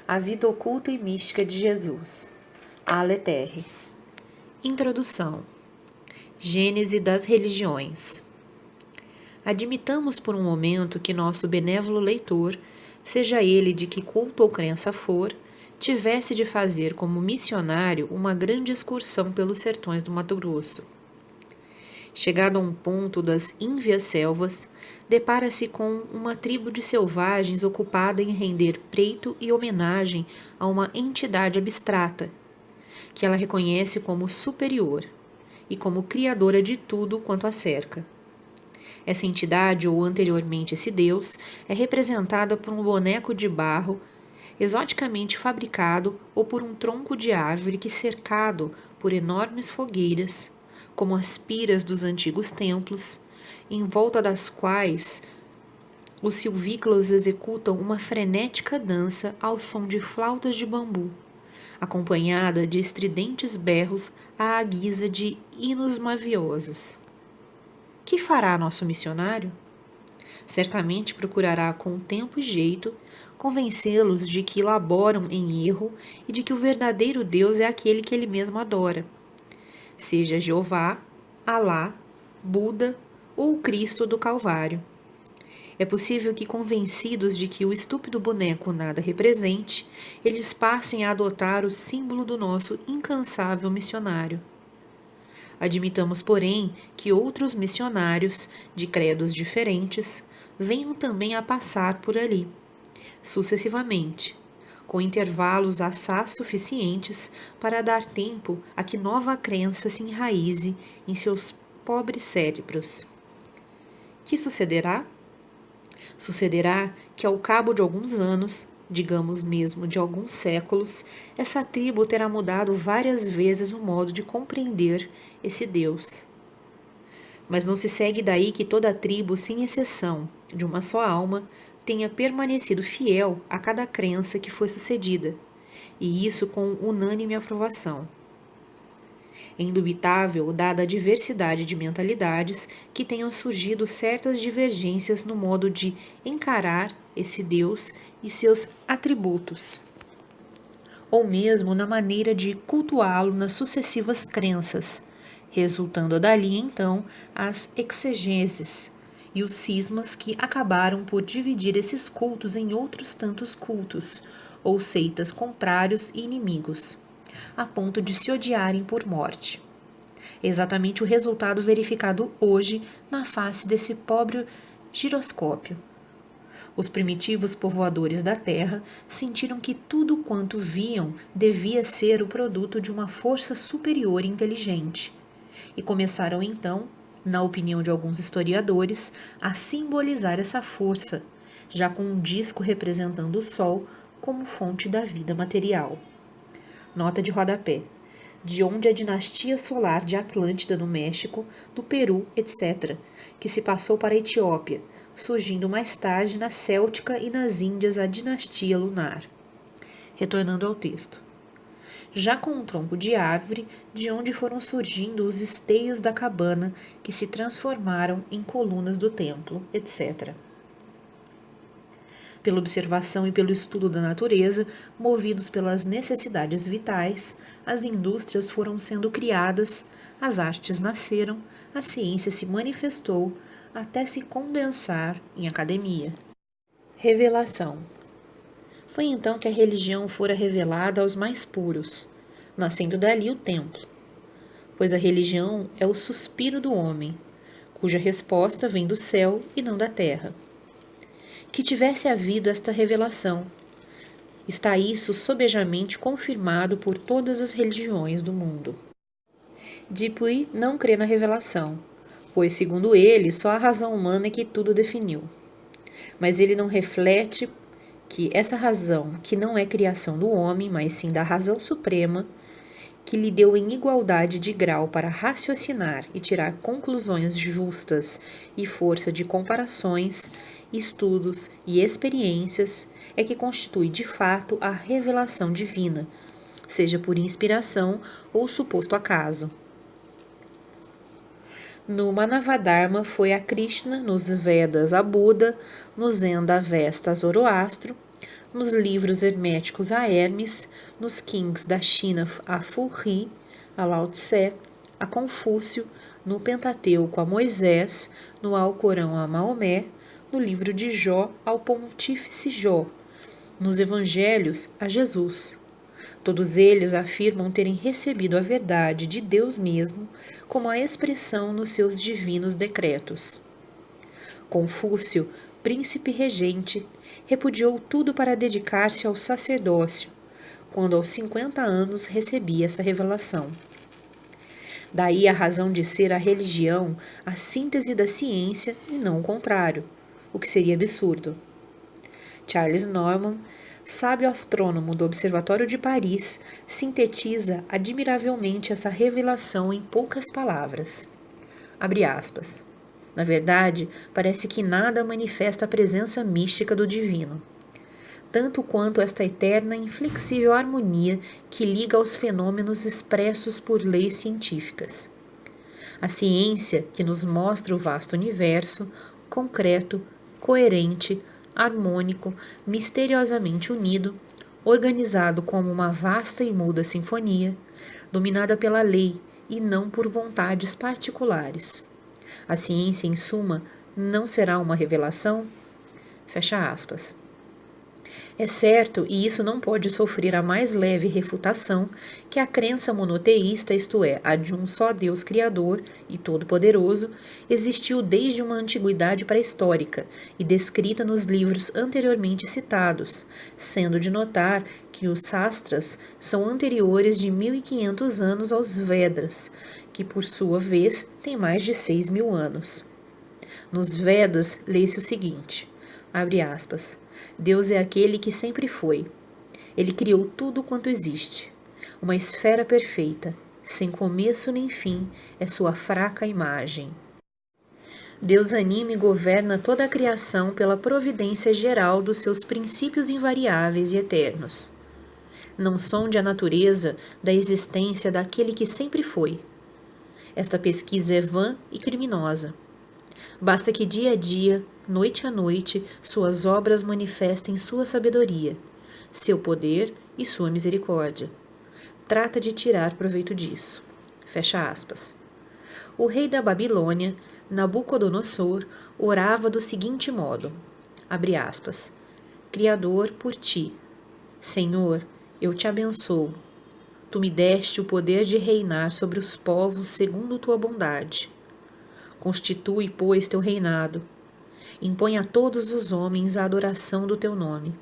A vida oculta e mística de Jesus. Aleterre. Introdução. Gênese das religiões. Admitamos por um momento que nosso benévolo leitor, seja ele de que culto ou crença for, tivesse de fazer como missionário uma grande excursão pelos sertões do Mato Grosso. Chegado a um ponto das ínvias selvas, depara-se com uma tribo de selvagens ocupada em render preito e homenagem a uma entidade abstrata, que ela reconhece como superior e como criadora de tudo quanto a cerca. Essa entidade, ou anteriormente esse deus, é representada por um boneco de barro exoticamente fabricado ou por um tronco de árvore que, cercado por enormes fogueiras, como as piras dos antigos templos, em volta das quais os silvícolas executam uma frenética dança ao som de flautas de bambu, acompanhada de estridentes berros à guisa de hinos maviosos. Que fará nosso missionário? Certamente procurará com tempo e jeito convencê-los de que laboram em erro e de que o verdadeiro Deus é aquele que ele mesmo adora, seja Jeová, Alá, Buda ou Cristo do Calvário. É possível que, convencidos de que o estúpido boneco nada represente, eles passem a adotar o símbolo do nosso incansável missionário. Admitamos, porém, que outros missionários, de credos diferentes, venham também a passar por ali, sucessivamente, com intervalos assaz suficientes para dar tempo a que nova crença se enraize em seus pobres cérebros. Que sucederá? Sucederá que, ao cabo de alguns anos, digamos mesmo de alguns séculos, essa tribo terá mudado várias vezes o modo de compreender esse Deus. Mas não se segue daí que toda a tribo, sem exceção, de uma só alma, tenha permanecido fiel a cada crença que foi sucedida, e isso com unânime aprovação. É indubitável, dada a diversidade de mentalidades, que tenham surgido certas divergências no modo de encarar esse Deus e seus atributos, ou mesmo na maneira de cultuá-lo nas sucessivas crenças, resultando dali então as exegeses e os cismas que acabaram por dividir esses cultos em outros tantos cultos, ou seitas contrários e inimigos, a ponto de se odiarem por morte. É exatamente o resultado verificado hoje na face desse pobre giroscópio. Os primitivos povoadores da terra sentiram que tudo quanto viam devia ser o produto de uma força superior e inteligente, e começaram então, na opinião de alguns historiadores, a simbolizar essa força, já com um disco representando o Sol como fonte da vida material. Nota de rodapé: de onde a dinastia solar de Atlântida no México, do Peru, etc., que se passou para a Etiópia, surgindo mais tarde na Céltica e nas Índias a dinastia lunar. Retornando ao texto. Já com um tronco de árvore, de onde foram surgindo os esteios da cabana, que se transformaram em colunas do templo, etc. Pela observação e pelo estudo da natureza, movidos pelas necessidades vitais, as indústrias foram sendo criadas, as artes nasceram, a ciência se manifestou, até se condensar em academia. Revelação. Foi então que a religião fora revelada aos mais puros, nascendo dali o templo, pois a religião é o suspiro do homem, cuja resposta vem do céu e não da terra. Que tivesse havido esta revelação. Está isso sobejamente confirmado por todas as religiões do mundo. Dupuy não crê na revelação, pois, segundo ele, só a razão humana é que tudo definiu. Mas ele não reflete que essa razão, que não é criação do homem, mas sim da razão suprema, que lhe deu em igualdade de grau para raciocinar e tirar conclusões justas e força de comparações, estudos e experiências, é que constitui de fato a revelação divina, seja por inspiração ou suposto acaso. No Manavadharma foi a Krishna, nos Vedas a Buda, no Zen da Vesta a Zoroastro, nos livros herméticos a Hermes, nos Kings da China a Fu Ri, a Lao Tse, a Confúcio, no Pentateuco a Moisés, no Alcorão a Maomé, no livro de Jó ao Pontífice Jó, nos Evangelhos a Jesus. Todos eles afirmam terem recebido a verdade de Deus mesmo como a expressão nos seus divinos decretos. Confúcio, príncipe regente, repudiou tudo para dedicar-se ao sacerdócio, quando aos 50 anos recebia essa revelação. Daí a razão de ser a religião a síntese da ciência e não o contrário, o que seria absurdo. Charles Norman, sábio astrônomo do Observatório de Paris, sintetiza admiravelmente essa revelação em poucas palavras. Abre aspas. Na verdade, parece que nada manifesta a presença mística do divino, tanto quanto esta eterna e inflexível harmonia que liga aos fenômenos expressos por leis científicas. A ciência que nos mostra o vasto universo, concreto, coerente, harmônico, misteriosamente unido, organizado como uma vasta e muda sinfonia, dominada pela lei e não por vontades particulares. A ciência, em suma, não será uma revelação? Fecha aspas. É certo, e isso não pode sofrer a mais leve refutação, que a crença monoteísta, isto é, a de um só Deus Criador e Todo-Poderoso, existiu desde uma antiguidade pré-histórica e descrita nos livros anteriormente citados, sendo de notar que os Sastras são anteriores de 1500 anos aos Vedas, que por sua vez têm mais de 6.000 anos. Nos Vedas lê-se o seguinte, abre aspas, Deus é aquele que sempre foi. Ele criou tudo quanto existe. Uma esfera perfeita, sem começo nem fim, é sua fraca imagem. Deus anima e governa toda a criação pela providência geral dos seus princípios invariáveis e eternos. Não sonde a natureza da existência daquele que sempre foi. Esta pesquisa é vã e criminosa. Basta que dia a dia, noite a noite, suas obras manifestem sua sabedoria, seu poder e sua misericórdia. Trata de tirar proveito disso. Fecha aspas. O rei da Babilônia, Nabucodonosor, orava do seguinte modo, abre aspas, Criador por ti, Senhor, eu te abençoo. Tu me deste o poder de reinar sobre os povos segundo tua bondade. Constitui, pois, teu reinado. Impõe a todos os homens a adoração do teu nome.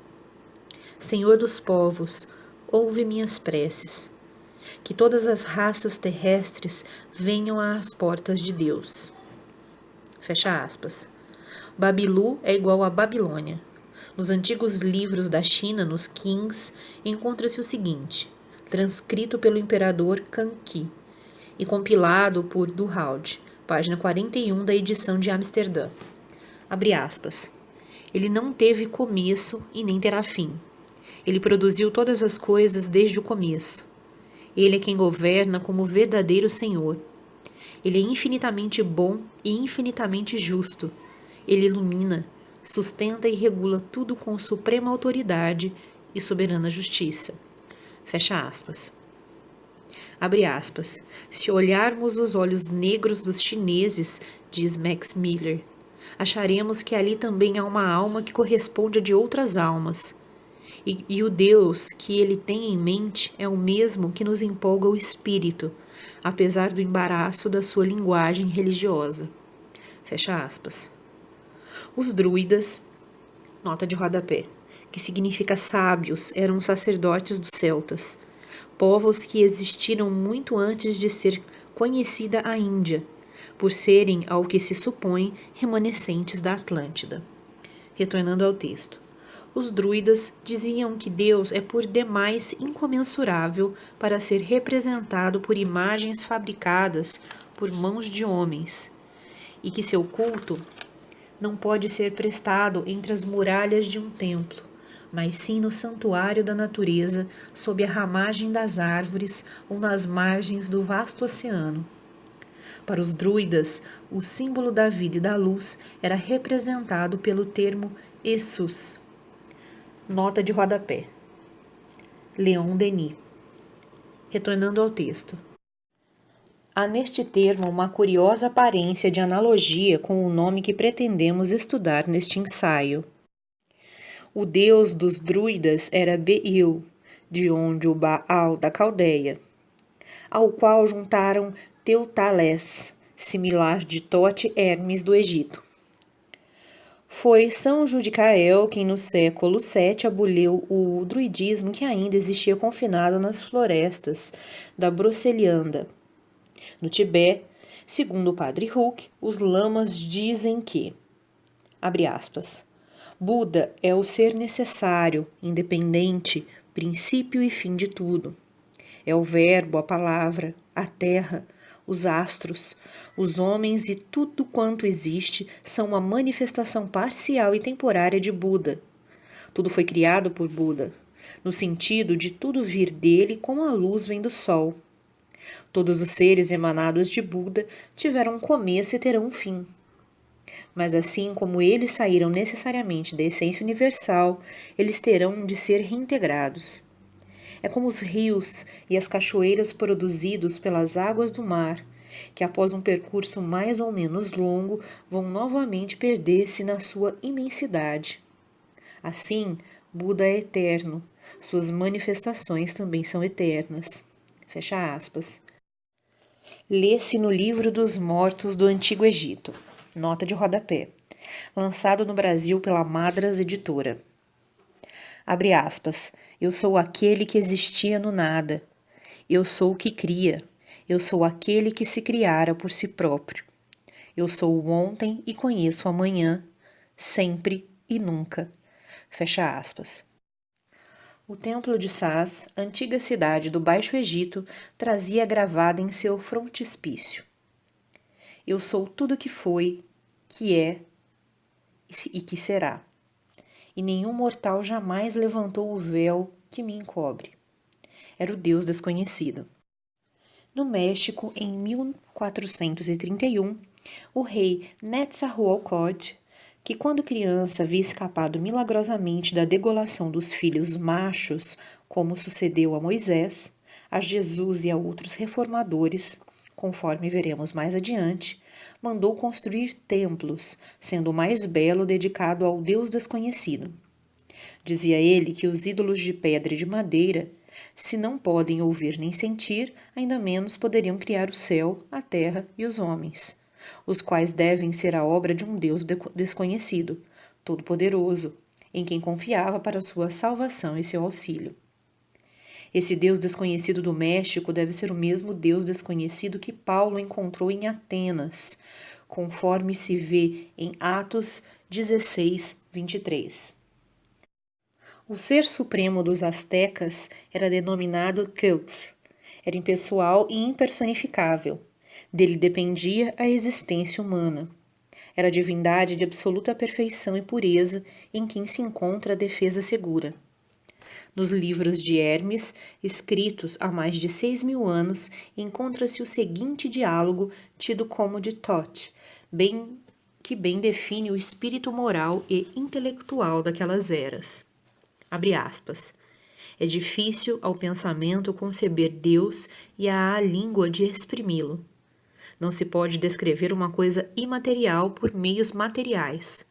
Senhor dos povos, ouve minhas preces. Que todas as raças terrestres venham às portas de Deus. Fecha aspas. Babilu é igual a Babilônia. Nos antigos livros da China, nos Kings, encontra-se o seguinte, transcrito pelo imperador Kanki e compilado por Du Halde, página 41 da edição de Amsterdã. Abre aspas. Ele não teve começo e nem terá fim. Ele produziu todas as coisas desde o começo. Ele é quem governa como verdadeiro Senhor. Ele é infinitamente bom e infinitamente justo. Ele ilumina, sustenta e regula tudo com suprema autoridade e soberana justiça. Fecha aspas. Abre aspas. Se olharmos os olhos negros dos chineses, diz Max Miller, acharemos que ali também há uma alma que corresponde a de outras almas. E o Deus que ele tem em mente é o mesmo que nos empolga o espírito, apesar do embaraço da sua linguagem religiosa. Fecha aspas. Os druidas, nota de rodapé, que significa sábios, eram sacerdotes dos celtas, povos que existiram muito antes de ser conhecida a Índia, por serem, ao que se supõe, remanescentes da Atlântida. Retornando ao texto. Os druidas diziam que Deus é por demais incomensurável para ser representado por imagens fabricadas por mãos de homens, e que seu culto não pode ser prestado entre as muralhas de um templo, mas sim no santuário da natureza, sob a ramagem das árvores ou nas margens do vasto oceano. Para os druidas, o símbolo da vida e da luz era representado pelo termo Essus. Nota de rodapé. Leon Denis. Retornando ao texto. Há neste termo uma curiosa aparência de analogia com o nome que pretendemos estudar neste ensaio. O deus dos druidas era Beel, de onde o Baal da Caldeia, ao qual juntaram Teutales, similar de Tote Hermes do Egito. Foi São Judicael quem no século VII aboliu o druidismo que ainda existia confinado nas florestas da Brocelianda. No Tibete, segundo o padre Huk, os lamas dizem que, abre aspas, Buda é o ser necessário, independente, princípio e fim de tudo. É o verbo, a palavra, a terra, os astros, os homens e tudo quanto existe são uma manifestação parcial e temporária de Buda. Tudo foi criado por Buda, no sentido de tudo vir dele como a luz vem do sol. Todos os seres emanados de Buda tiveram um começo e terão um fim. Mas assim como eles saíram necessariamente da essência universal, eles terão de ser reintegrados. É como os rios e as cachoeiras produzidos pelas águas do mar, que após um percurso mais ou menos longo vão novamente perder-se na sua imensidade. Assim, Buda é eterno, suas manifestações também são eternas. Fecha aspas. Lê-se no Livro dos Mortos do Antigo Egito. Nota de rodapé. Lançado no Brasil pela Madras Editora. Abre aspas. Eu sou aquele que existia no nada. Eu sou o que cria. Eu sou aquele que se criara por si próprio. Eu sou o ontem e conheço o amanhã, sempre e nunca. Fecha aspas. O Templo de Sás, antiga cidade do Baixo Egito, trazia gravada em seu frontispício: Eu sou tudo que foi, que é e que será. E nenhum mortal jamais levantou o véu que me encobre. Era o Deus desconhecido. No México, em 1431, o rei Netzahualcóyotl, que quando criança havia escapado milagrosamente da degolação dos filhos machos, como sucedeu a Moisés, a Jesus e a outros reformadores, conforme veremos mais adiante, mandou construir templos, sendo o mais belo dedicado ao Deus desconhecido. Dizia ele que os ídolos de pedra e de madeira, se não podem ouvir nem sentir, ainda menos poderiam criar o céu, a terra e os homens, os quais devem ser a obra de um Deus desconhecido, todo-poderoso, em quem confiava para sua salvação e seu auxílio. Esse Deus desconhecido do México deve ser o mesmo Deus desconhecido que Paulo encontrou em Atenas, conforme se vê em Atos 16, 23. O ser supremo dos astecas era denominado Teutl. Era impessoal e impersonificável. Dele dependia a existência humana. Era a divindade de absoluta perfeição e pureza em quem se encontra a defesa segura. Nos livros de Hermes, escritos há mais de 6.000 anos, encontra-se o seguinte diálogo tido como de Thoth, que bem define o espírito moral e intelectual daquelas eras. Abre aspas. É difícil ao pensamento conceber Deus e à língua de exprimi-lo. Não se pode descrever uma coisa imaterial por meios materiais.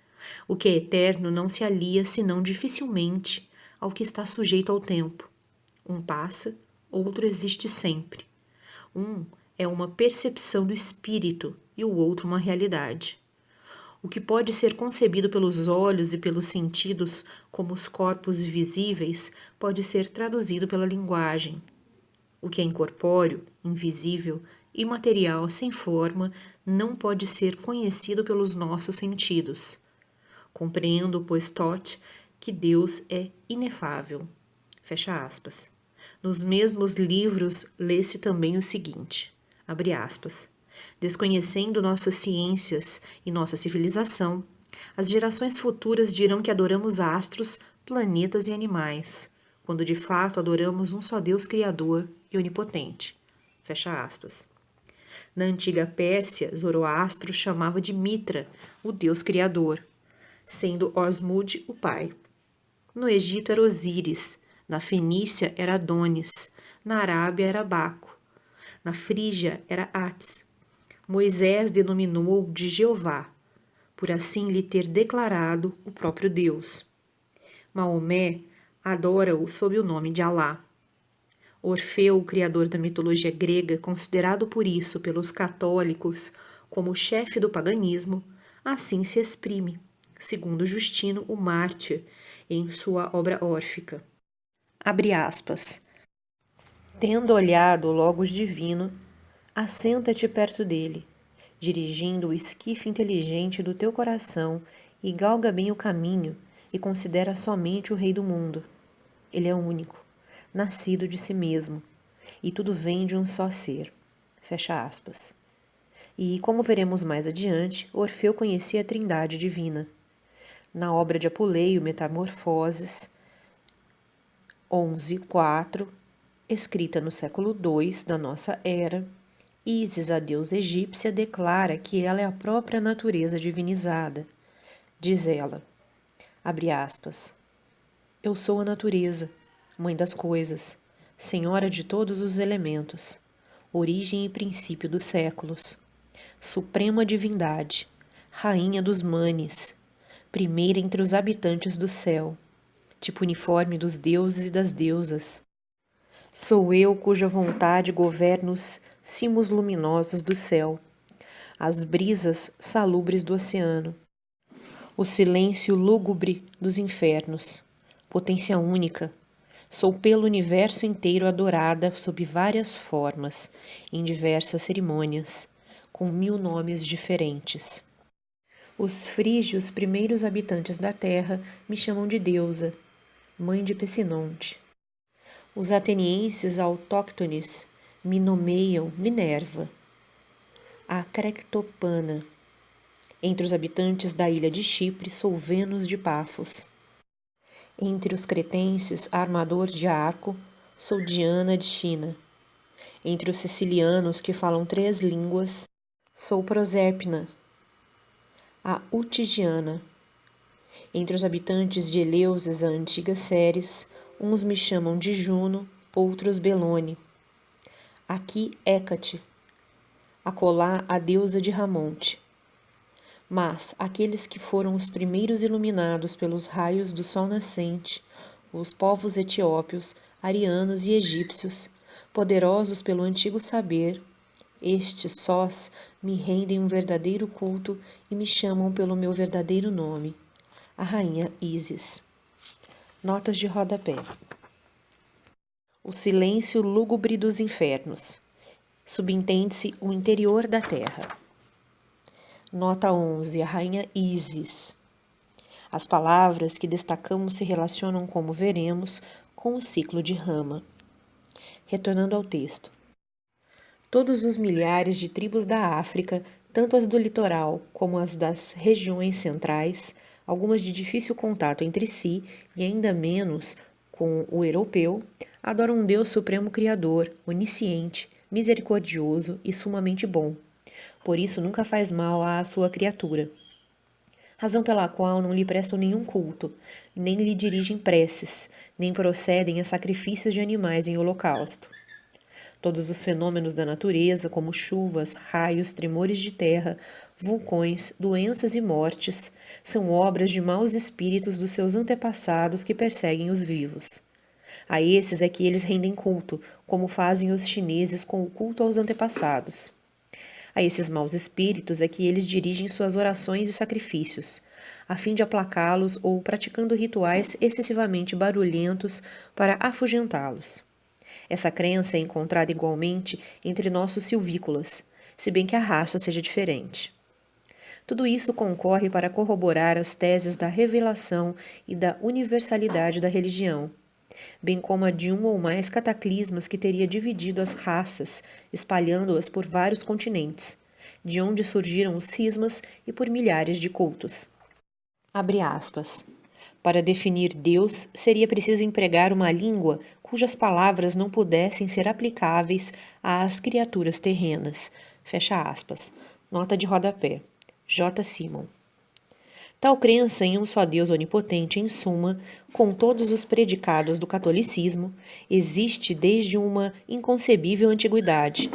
O que é eterno não se alia senão dificilmente ao que está sujeito ao tempo. Um passa, outro existe sempre. Um é uma percepção do espírito e o outro uma realidade. O que pode ser concebido pelos olhos e pelos sentidos como os corpos visíveis pode ser traduzido pela linguagem. O que é incorpóreo, invisível, imaterial, sem forma, não pode ser conhecido pelos nossos sentidos. Compreendo, pois, Thoth, que Deus é inefável. Fecha aspas. Nos mesmos livros lê-se também o seguinte, abre aspas, desconhecendo nossas ciências e nossa civilização, as gerações futuras dirão que adoramos astros, planetas e animais, quando de fato adoramos um só Deus criador e onipotente. Fecha aspas. Na antiga Pérsia, Zoroastro chamava de Mitra, o Deus criador, sendo Osmud o pai. No Egito era Osíris, na Fenícia era Adonis, na Arábia era Baco, na Frígia era Atis. Moisés denominou de Jeová, por assim lhe ter declarado o próprio Deus. Maomé adora-o sob o nome de Alá. Orfeu, o criador da mitologia grega, considerado por isso pelos católicos como o chefe do paganismo, assim se exprime, segundo Justino o Mártir, em sua obra órfica. Abre aspas. Tendo olhado o Logos divino, assenta-te perto dele, dirigindo o esquife inteligente do teu coração e galga bem o caminho e considera somente o Rei do mundo. Ele é único, nascido de si mesmo, e tudo vem de um só ser. Fecha aspas. E, como veremos mais adiante, Orfeu conhecia a Trindade divina. Na obra de Apuleio, Metamorfoses 11:4, escrita no século II da nossa era, Ísis, a deusa egípcia, declara que ela é a própria natureza divinizada. Diz ela, abre aspas, eu sou a natureza, mãe das coisas, senhora de todos os elementos, origem e princípio dos séculos, suprema divindade, rainha dos manes, primeira entre os habitantes do céu, tipo uniforme dos deuses e das deusas. Sou eu cuja vontade governa os cimos luminosos do céu, as brisas salubres do oceano, o silêncio lúgubre dos infernos, potência única. Sou pelo universo inteiro adorada sob várias formas, em diversas cerimônias, com 1000 nomes diferentes. Os frígios primeiros habitantes da terra me chamam de deusa, mãe de Pessinonte. Os atenienses autóctones me nomeiam Minerva, a Crectopana. Entre os habitantes da ilha de Chipre sou Vênus de Pafos. Entre os cretenses, armador de arco, sou Diana de China. Entre os sicilianos que falam 3 línguas, sou Proserpina, a Utigiana. Entre os habitantes de Eleusis, a antiga Ceres, uns me chamam de Juno, outros Belone. Aqui Hécate, acolá a deusa de Ramonte. Mas aqueles que foram os primeiros iluminados pelos raios do sol nascente, os povos etiópios, arianos e egípcios, poderosos pelo antigo saber, estes sós me rendem um verdadeiro culto e me chamam pelo meu verdadeiro nome, a rainha Ísis. Notas de rodapé. O silêncio lúgubre dos infernos. Subentende-se o interior da terra. Nota 11. A rainha Ísis. As palavras que destacamos se relacionam, como veremos, com o ciclo de Rama. Retornando ao texto. Todos os milhares de tribos da África, tanto as do litoral como as das regiões centrais, algumas de difícil contato entre si e ainda menos com o europeu, adoram um Deus supremo criador, onisciente, misericordioso e sumamente bom. Por isso nunca faz mal à sua criatura. Razão pela qual não lhe prestam nenhum culto, nem lhe dirigem preces, nem procedem a sacrifícios de animais em holocausto. Todos os fenômenos da natureza, como chuvas, raios, tremores de terra, vulcões, doenças e mortes, são obras de maus espíritos dos seus antepassados que perseguem os vivos. A esses é que eles rendem culto, como fazem os chineses com o culto aos antepassados. A esses maus espíritos é que eles dirigem suas orações e sacrifícios, a fim de aplacá-los ou praticando rituais excessivamente barulhentos para afugentá-los. Essa crença é encontrada igualmente entre nossos silvícolas, se bem que a raça seja diferente. Tudo isso concorre para corroborar as teses da revelação e da universalidade da religião, bem como a de um ou mais cataclismas que teria dividido as raças, espalhando-as por vários continentes, de onde surgiram os cismas e por milhares de cultos. Abre aspas. Para definir Deus, seria preciso empregar uma língua cujas palavras não pudessem ser aplicáveis às criaturas terrenas. Fecha aspas. Nota de rodapé. J. Simon. Tal crença em um só Deus onipotente, em suma, com todos os predicados do catolicismo, existe desde uma inconcebível antiguidade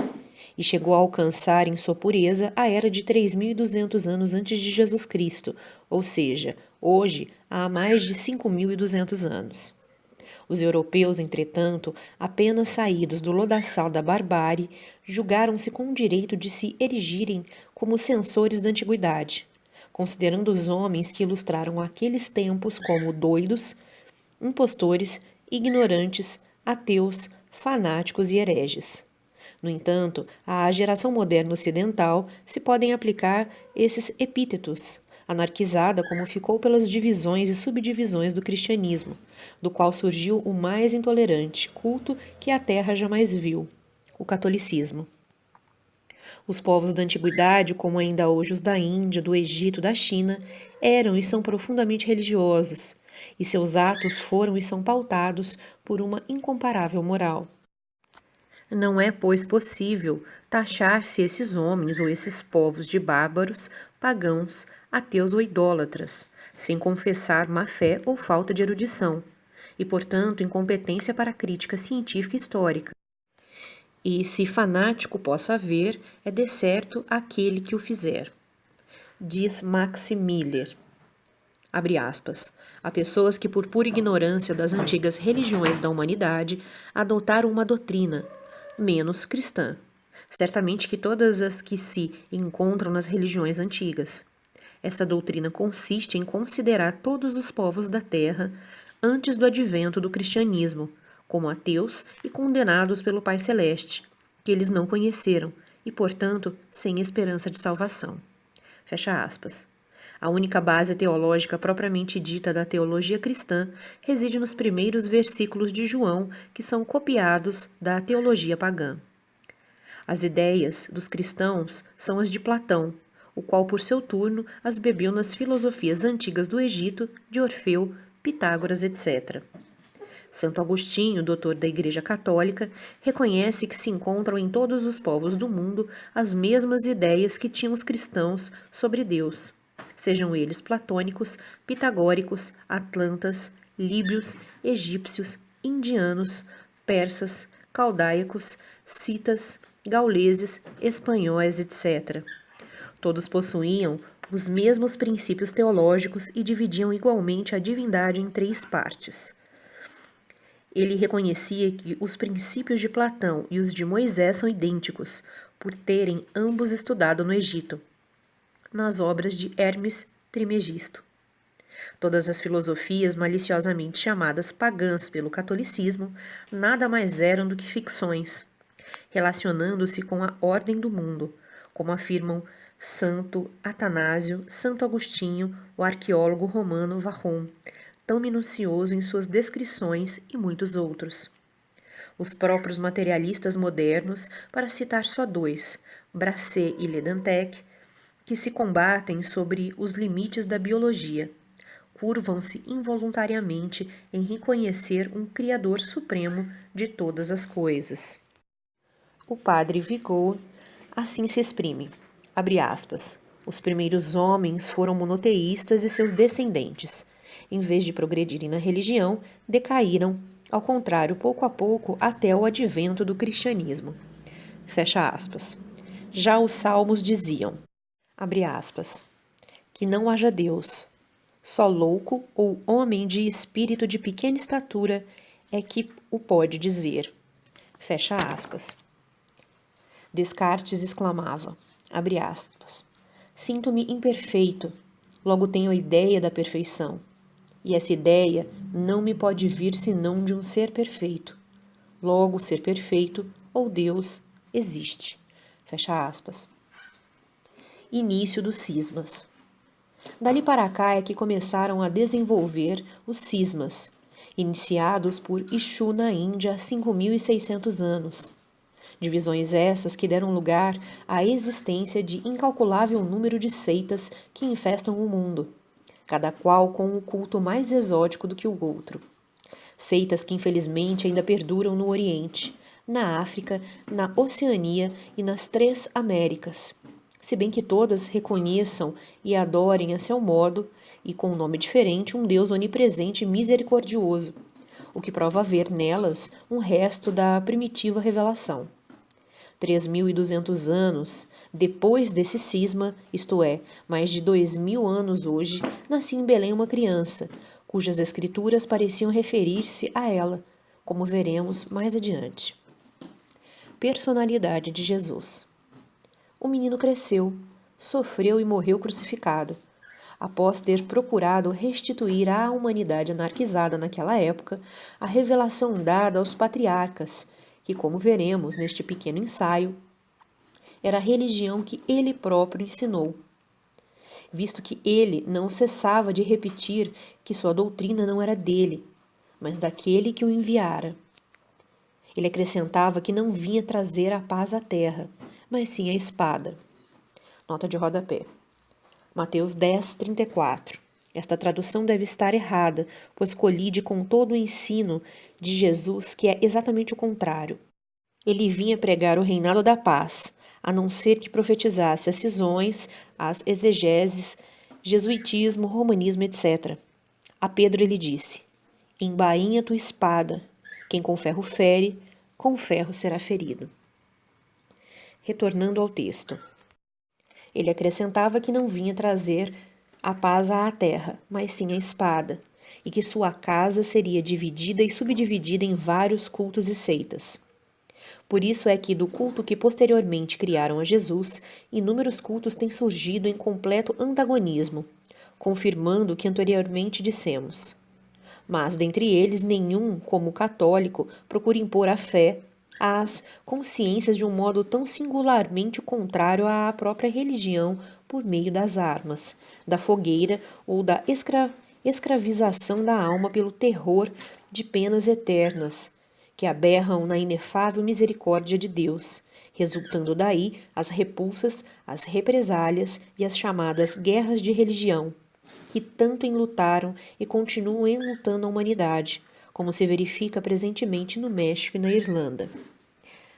e chegou a alcançar em sua pureza a era de 3.200 anos antes de Jesus Cristo, ou seja, hoje há mais de 5.200 anos. Os europeus, entretanto, apenas saídos do lodaçal da barbárie, julgaram-se com o direito de se erigirem como censores da antiguidade, considerando os homens que ilustraram aqueles tempos como doidos, impostores, ignorantes, ateus, fanáticos e hereges. No entanto, à geração moderna ocidental se podem aplicar esses epítetos, anarquizada como ficou pelas divisões e subdivisões do cristianismo, do qual surgiu o mais intolerante culto que a terra jamais viu, o catolicismo. Os povos da antiguidade, como ainda hoje os da Índia, do Egito, da China, eram e são profundamente religiosos, e seus atos foram e são pautados por uma incomparável moral. Não é, pois, possível taxar-se esses homens ou esses povos de bárbaros, pagãos, ateus ou idólatras, sem confessar má-fé ou falta de erudição, e, portanto, incompetência para a crítica científica e histórica. E, se fanático possa haver, é de certo aquele que o fizer. Diz Max Miller. Abre aspas. Há pessoas que, por pura ignorância das antigas religiões da humanidade, adotaram uma doutrina, menos cristã. Certamente que todas as que se encontram nas religiões antigas. Essa doutrina consiste em considerar todos os povos da terra, antes do advento do cristianismo, como ateus e condenados pelo Pai Celeste, que eles não conheceram e, portanto, sem esperança de salvação. Fecha aspas. A única base teológica propriamente dita da teologia cristã reside nos primeiros versículos de João, que são copiados da teologia pagã. As ideias dos cristãos são as de Platão, o qual, por seu turno, as bebeu nas filosofias antigas do Egito, de Orfeu, Pitágoras, etc. Santo Agostinho, doutor da Igreja Católica, reconhece que se encontram em todos os povos do mundo as mesmas ideias que tinham os cristãos sobre Deus, sejam eles platônicos, pitagóricos, atlantas, líbios, egípcios, indianos, persas, caldaicos, citas, gauleses, espanhóis, etc. Todos possuíam os mesmos princípios teológicos e dividiam igualmente a divindade em 3 partes. Ele reconhecia que os princípios de Platão e os de Moisés são idênticos, por terem ambos estudado no Egito, nas obras de Hermes Trimegisto. Todas as filosofias maliciosamente chamadas pagãs pelo catolicismo nada mais eram do que ficções, relacionando-se com a ordem do mundo, como afirmam Santo Atanásio, Santo Agostinho, o arqueólogo romano Varron, tão minucioso em suas descrições, e muitos outros. Os próprios materialistas modernos, para citar só 2, Brazé e Ledantec, que se combatem sobre os limites da biologia, curvam-se involuntariamente em reconhecer um Criador supremo de todas as coisas. O padre Vigot assim se exprime, abre aspas, os primeiros homens foram monoteístas e seus descendentes, em vez de progredirem na religião, decaíram, ao contrário, pouco a pouco, até o advento do cristianismo. Fecha aspas. Já os salmos diziam, abre aspas, que não haja Deus, só louco ou homem de espírito de pequena estatura é que o pode dizer. Fecha aspas. Descartes exclamava, abre aspas, sinto-me imperfeito, logo tenho a ideia da perfeição. E essa ideia não me pode vir senão de um ser perfeito. Logo, ser perfeito, ou Deus, existe. Fecha aspas. Início dos cismas. Dali para cá é que começaram a desenvolver os cismas, iniciados por Ishu na Índia há 5.600 anos. Divisões essas que deram lugar à existência de incalculável número de seitas que infestam o mundo, cada qual com um culto mais exótico do que o outro. Seitas que infelizmente ainda perduram no Oriente, na África, na Oceania e nas 3 Américas, se bem que todas reconheçam e adorem a seu modo e com um nome diferente, um Deus onipresente e misericordioso, o que prova haver nelas um resto da primitiva revelação. 3.200 anos depois desse cisma, isto é, mais de 2.000 anos hoje, nascia em Belém uma criança, cujas escrituras pareciam referir-se a ela, como veremos mais adiante. Personalidade de Jesus. O menino cresceu, sofreu e morreu crucificado. Após ter procurado restituir à humanidade anarquizada naquela época a revelação dada aos patriarcas, que, como veremos neste pequeno ensaio, era a religião que ele próprio ensinou, visto que ele não cessava de repetir que sua doutrina não era dele, mas daquele que o enviara. Ele acrescentava que não vinha trazer a paz à terra, mas sim a espada. Nota de rodapé. Mateus 10, 34. Esta tradução deve estar errada, pois colide com todo o ensino de Jesus, que é exatamente o contrário. Ele vinha pregar o reinado da paz, a não ser que profetizasse as cisões, as exegeses, jesuitismo, romanismo, etc. A Pedro ele disse: embainha tua espada, quem com ferro fere, com ferro será ferido. Retornando ao texto. Ele acrescentava que não vinha trazer a paz à terra, mas sim a espada, e que sua casa seria dividida e subdividida em vários cultos e seitas. Por isso é que do culto que posteriormente criaram a Jesus, inúmeros cultos têm surgido em completo antagonismo, confirmando o que anteriormente dissemos. Mas dentre eles nenhum, como o católico, procura impor a fé às consciências de um modo tão singularmente contrário à própria religião por meio das armas, da fogueira ou da escravização da alma pelo terror de penas eternas, que aberram na inefável misericórdia de Deus, resultando daí as repulsas, as represálias e as chamadas guerras de religião, que tanto enlutaram e continuam enlutando a humanidade, como se verifica presentemente no México e na Irlanda.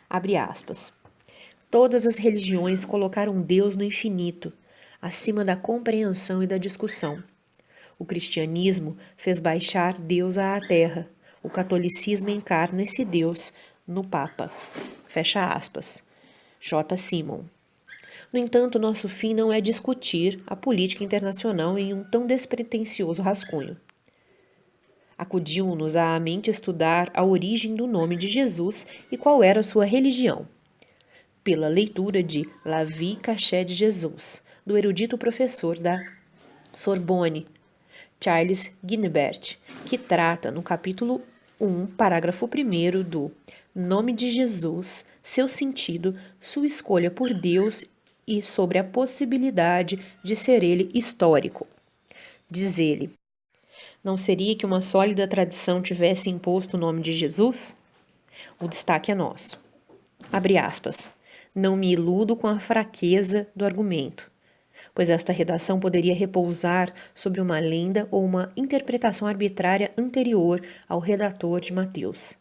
Abre aspas. Todas as religiões colocaram Deus no infinito, acima da compreensão e da discussão. O cristianismo fez baixar Deus à terra. O catolicismo encarna esse Deus no Papa. Fecha aspas. J. Simon. No entanto, nosso fim não é discutir a política internacional em um tão despretensioso rascunho. Acudiu-nos à mente estudar a origem do nome de Jesus e qual era a sua religião, pela leitura de La Vie cachée de Jesus, do erudito professor da Sorbonne, Charles Guilbert, que trata no capítulo 1, parágrafo 1 do Nome de Jesus, seu sentido, sua escolha por Deus e sobre a possibilidade de ser ele histórico. Diz ele: não seria que uma sólida tradição tivesse imposto o nome de Jesus? O destaque é nosso. Abre aspas. Não me iludo com a fraqueza do argumento, pois esta redação poderia repousar sobre uma lenda ou uma interpretação arbitrária anterior ao redator de Mateus.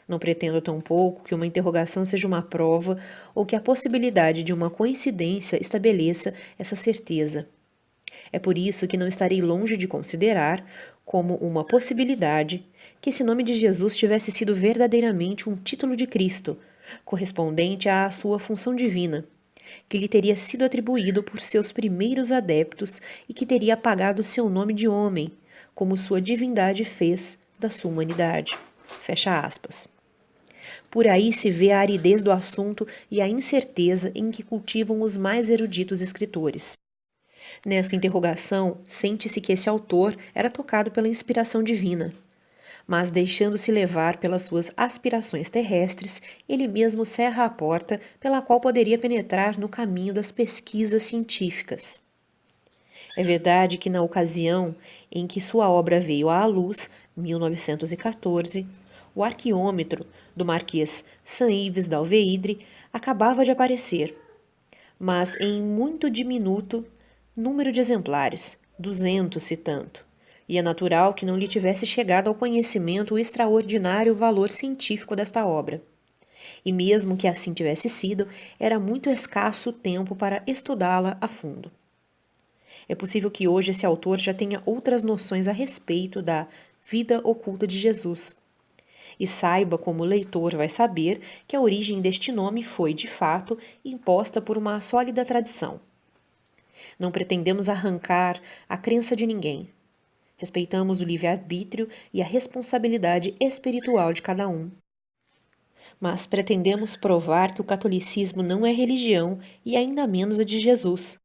Não pretendo tampouco que uma interrogação seja uma prova ou que a possibilidade de uma coincidência estabeleça essa certeza. É por isso que não estarei longe de considerar, como uma possibilidade, que esse nome de Jesus tivesse sido verdadeiramente um título de Cristo, correspondente à sua função divina, que lhe teria sido atribuído por seus primeiros adeptos e que teria apagado seu nome de homem, como sua divindade fez da sua humanidade. Fecha aspas. Por aí se vê a aridez do assunto e a incerteza em que cultivam os mais eruditos escritores. Nessa interrogação, sente-se que esse autor era tocado pela inspiração divina, mas deixando-se levar pelas suas aspirações terrestres, ele mesmo cerra a porta pela qual poderia penetrar no caminho das pesquisas científicas. É verdade que na ocasião em que sua obra veio à luz, 1914, o arqueômetro do Marquês Saint-Yves d'Alveidre acabava de aparecer, mas em muito diminuto número de exemplares, 200 se tanto, e é natural que não lhe tivesse chegado ao conhecimento o extraordinário valor científico desta obra. E mesmo que assim tivesse sido, era muito escasso o tempo para estudá-la a fundo. É possível que hoje esse autor já tenha outras noções a respeito da vida oculta de Jesus. E saiba, como o leitor vai saber, que a origem deste nome foi, de fato, imposta por uma sólida tradição. Não pretendemos arrancar a crença de ninguém. Respeitamos o livre-arbítrio e a responsabilidade espiritual de cada um. Mas pretendemos provar que o catolicismo não é religião e ainda menos a de Jesus.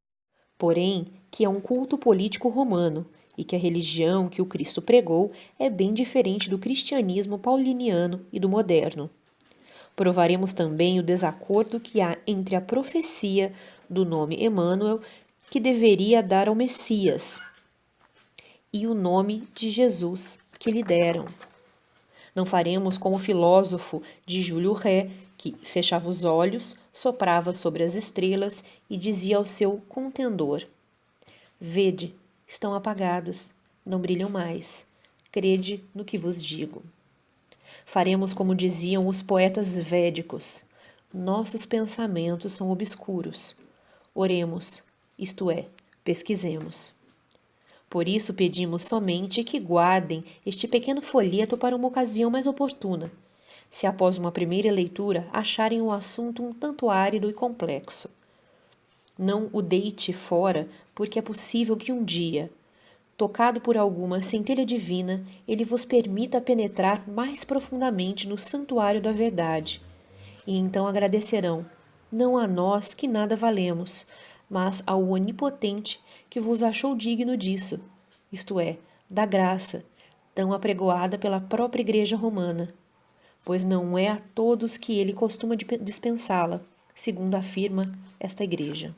Porém, que é um culto político romano e que a religião que o Cristo pregou é bem diferente do cristianismo pauliniano e do moderno. Provaremos também o desacordo que há entre a profecia do nome Emmanuel, que deveria dar ao Messias, e o nome de Jesus que lhe deram. Não faremos como o filósofo de Júlio Ré, que fechava os olhos, soprava sobre as estrelas e dizia ao seu contendor: Vede, estão apagadas, não brilham mais. Crede no que vos digo. Faremos como diziam os poetas védicos: nossos pensamentos são obscuros. Oremos, isto é, pesquisemos. Por isso pedimos somente que guardem este pequeno folheto para uma ocasião mais oportuna, se após uma primeira leitura acharem o assunto um tanto árido e complexo. Não o deite fora, porque é possível que um dia, tocado por alguma centelha divina, ele vos permita penetrar mais profundamente no santuário da verdade. E então agradecerão, não a nós que nada valemos, mas ao Onipotente que vos achou digno disso, isto é, da graça, tão apregoada pela própria Igreja Romana, pois não é a todos que ele costuma dispensá-la, segundo afirma esta Igreja.